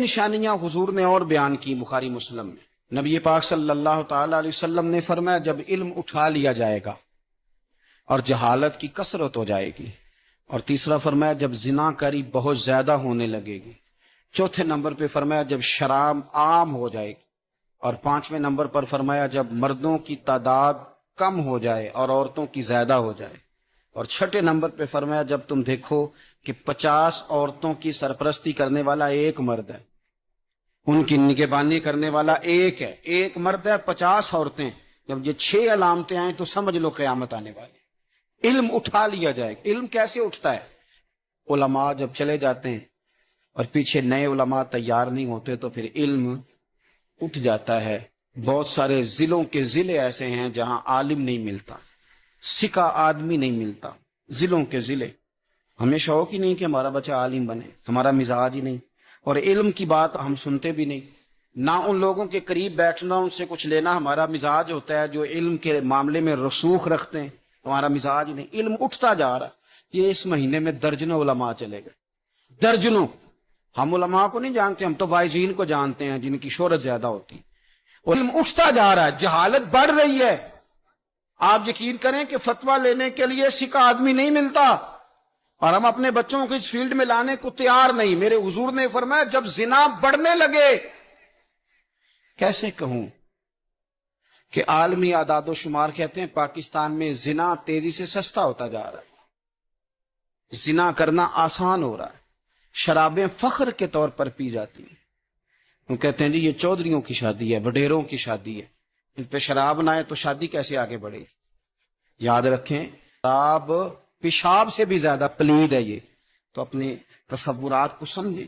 نشانیاں حضور نے اور بیان کی بخاری مسلم میں۔ نبی پاک صلی اللہ تعالی علیہ وسلم نے فرمایا جب علم اٹھا لیا جائے گا اور جہالت کی کثرت ہو جائے گی، اور تیسرا فرمایا جب زنا کاری بہت زیادہ ہونے لگے گی، چوتھے نمبر پہ فرمایا جب شراب عام ہو جائے گی، اور پانچویں نمبر پر فرمایا جب مردوں کی تعداد کم ہو جائے اور عورتوں کی زیادہ ہو جائے، اور چھٹے نمبر پہ فرمایا جب تم دیکھو کہ 50 عورتوں کی سرپرستی کرنے والا ایک مرد ہے، ان کی نگہبانی کرنے والا ایک ہے، ایک مرد ہے 50 عورتیں، جب یہ 6 علامتیں آئیں تو سمجھ لو قیامت آنے والی۔ علم اٹھا لیا جائے۔ علم کیسے اٹھتا ہے؟ علماء جب چلے جاتے ہیں اور پیچھے نئے علماء تیار نہیں ہوتے تو پھر علم اٹھ جاتا ہے۔ بہت سارے ضلعوں کے ضلع ایسے ہیں جہاں عالم نہیں ملتا، سکا آدمی نہیں ملتا، ضلعوں کے ضلع۔ ہمیں شوق ہی نہیں کہ ہمارا بچہ عالم بنے، ہمارا مزاج ہی نہیں، اور علم کی بات ہم سنتے بھی نہیں، نہ ان لوگوں کے قریب بیٹھنا، ان سے کچھ لینا ہمارا مزاج ہوتا ہے جو علم کے معاملے میں رسوخ رکھتے ہیں، ہمارا مزاج ہی نہیں۔ علم اٹھتا جا رہا ہے۔ یہ اس مہینے میں درجنوں علماء چلے گئے، درجنوں۔ ہم علماء کو نہیں جانتے، ہم تو واعظین کو جانتے ہیں جن کی شہرت زیادہ ہوتی ہے۔ علم اٹھتا جا رہا ہے، جہالت بڑھ رہی ہے۔ آپ یقین کریں کہ فتویٰ لینے کے لیے سکا آدمی نہیں ملتا، اور ہم اپنے بچوں کو اس فیلڈ میں لانے کو تیار نہیں۔ میرے حضور نے فرمایا جب زنا بڑھنے لگے، کیسے کہوں کہ عالمی اعداد و شمار کہتے ہیں پاکستان میں زنا تیزی سے سستا ہوتا جا رہا ہے، زنا کرنا آسان ہو رہا ہے، شرابیں فخر کے طور پر پی جاتی ہیں۔ وہ کہتے ہیں جی یہ چودھریوں کی شادی ہے، وڈیروں کی شادی ہے، ان پہ شراب نہ آئے تو شادی کیسے آگے بڑھے گی؟ یاد رکھیں، شراب پیشاب سے بھی زیادہ پلید ہے یہ، تو اپنے تصورات کو سمجھیں۔